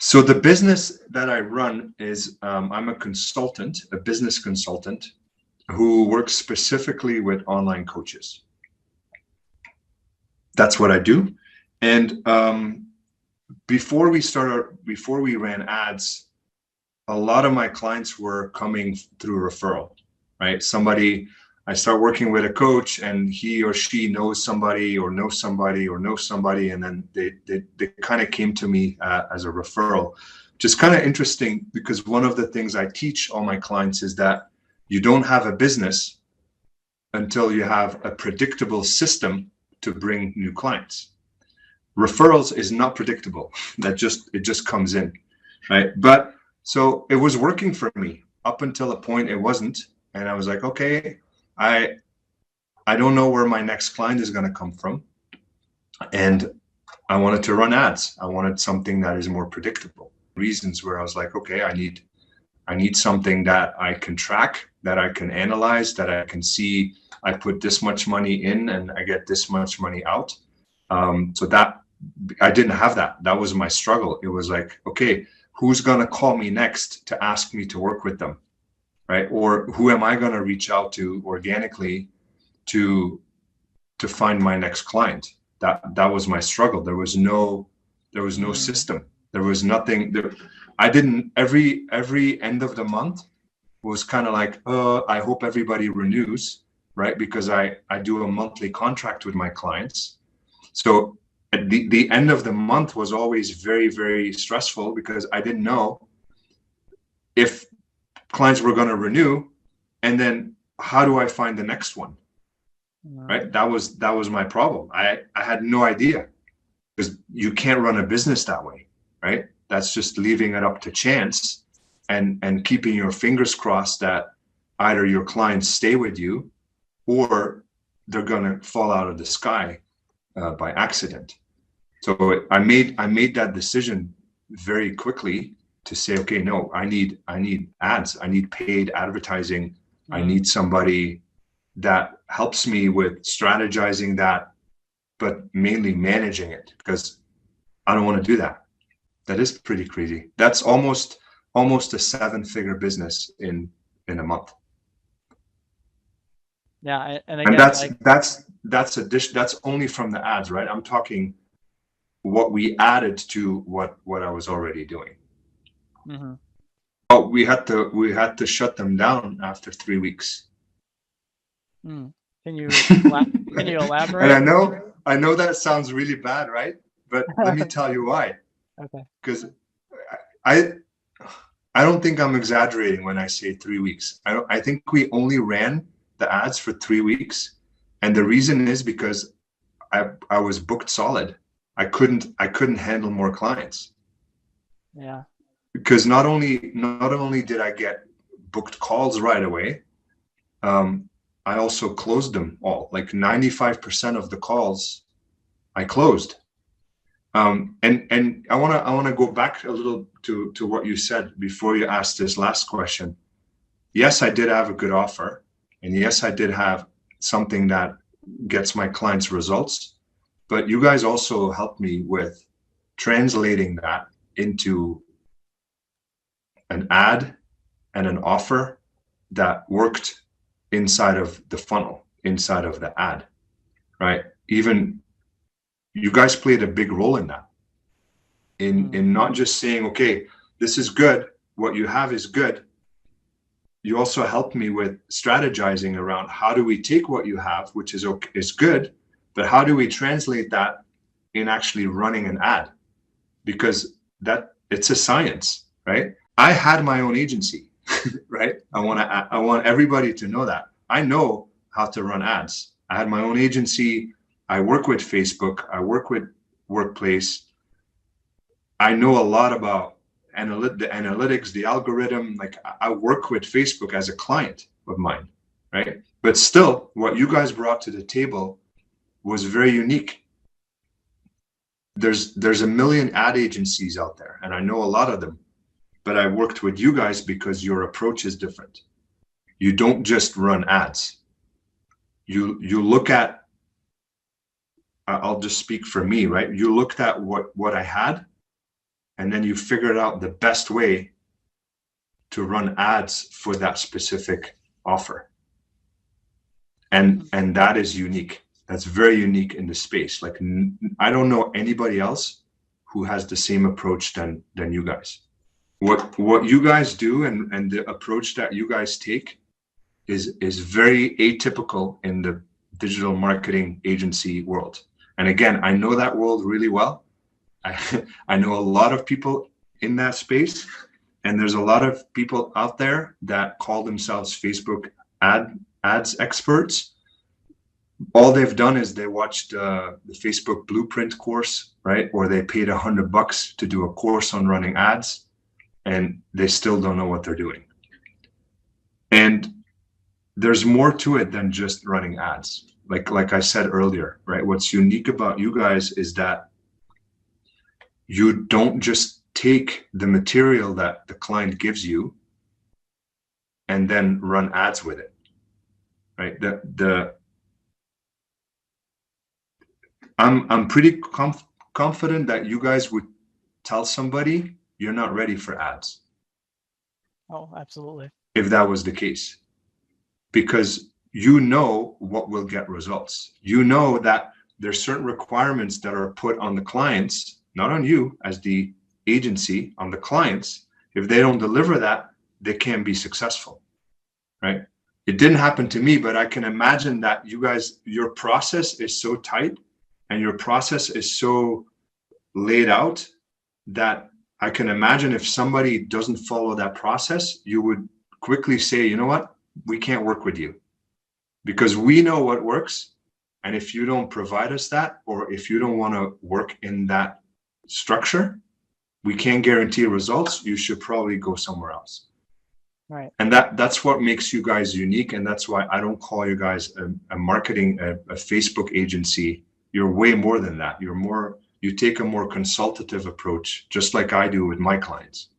So the business that I run is I'm a consultant, a business consultant who works specifically with online coaches. That's what I do. And before we ran ads, a lot of my clients were coming through referral, right? I start working with a coach and he or she knows somebody or knows somebody or knows somebody. And then they kind of came to me as a referral, which is kind of interesting because one of the things I teach all my clients is that you don't have a business until you have a predictable system to bring new clients. Referrals is not predictable. It just comes in, right? But so it was working for me up until a point it wasn't. And I was like, okay, I don't know where my next client is going to come from. And I wanted to run ads. I wanted something that is more predictable. Reasons where I was like, okay, I need something that I can track, that I can analyze, that I can see I put this much money in and I get this much money out. So that I didn't have that. That was my struggle. It was like, okay, who's going to call me next to ask me to work with them? Right? Or who am I going to reach out to organically to find my next client? That was my struggle. There was no system. There was nothing there. I didn't every end of the month was kind of like, I hope everybody renews, right? Because I do a monthly contract with my clients. So at the end of the month was always very, very stressful because I didn't know if clients were going to renew, and then how do I find the next one? Right? That was my problem. I had no idea because you can't run a business that way, right? That's just leaving it up to chance and keeping your fingers crossed that either your clients stay with you or they're going to fall out of the sky by accident. So I made that decision very quickly to say, okay, no, I need ads. I need paid advertising. I need somebody that helps me with strategizing that, but mainly managing it because I don't want to do that. That is pretty crazy. That's almost a 7-figure business in a month. Yeah, and again, that's only from the ads, right? I'm talking what we added to what I was already doing. Mm-hmm. Oh, we had to shut them down after 3 weeks. Can you elaborate? And I know that sounds really bad, right? But let me tell you why. Okay. Because I don't think I'm exaggerating when I say 3 weeks. I think we only ran the ads for 3 weeks, and the reason is because I was booked solid. I couldn't handle more clients. Yeah. Because not only did I get booked calls right away, I also closed them all. Like 95% of the calls I closed. And I want to go back a little to what you said before you asked this last question. Yes, I did have a good offer, and yes, I did have something that gets my clients results. But you guys also helped me with translating that into an ad and an offer that worked inside of the funnel, inside of the ad, right? Even you guys played a big role in that, in not just saying, okay, this is good, what you have is good. You also helped me with strategizing around how do we take what you have, which is good, but how do we translate that in actually running an ad? Because that it's a science, right? I had my own agency, right? I want everybody to know that. I know how to run ads. I had my own agency. I work with Facebook. I work with Workplace. I know a lot about the analytics, the algorithm. Like I work with Facebook as a client of mine, right? But still, what you guys brought to the table was very unique. There's a million ad agencies out there, and I know a lot of them. But I worked with you guys because your approach is different. You don't just run ads. You look at, I'll just speak for me, right? You looked at what I had and then you figured out the best way to run ads for that specific offer. And that is unique. That's very unique in the space. Like, I don't know anybody else who has the same approach than you guys. What you guys do and the approach that you guys take is very atypical in the digital marketing agency world. And again, I know that world really well. I know a lot of people in that space, and there's a lot of people out there that call themselves Facebook ads experts. All they've done is they watched the Facebook Blueprint course, right? Or they paid $100 to do a course on running ads, and they still don't know what they're doing. And there's more to it than just running ads. Like I said earlier, right? What's unique about you guys is that you don't just take the material that the client gives you and then run ads with it, right? I'm pretty confident that you guys would tell somebody you're not ready for ads. Oh, absolutely. If that was the case, because you know what will get results. You know that there's certain requirements that are put on the clients, not on you as the agency, on the clients. If they don't deliver that, they can't be successful, right? It didn't happen to me, but I can imagine that you guys, your process is so tight and your process is so laid out that I can imagine if somebody doesn't follow that process, you would quickly say, you know what, we can't work with you because we know what works. And if you don't provide us that, or if you don't want to work in that structure, we can't guarantee results. You should probably go somewhere else. Right. And that's what makes you guys unique. And that's why I don't call you guys a marketing, a Facebook agency. You're way more than that. You take a more consultative approach, just like I do with my clients.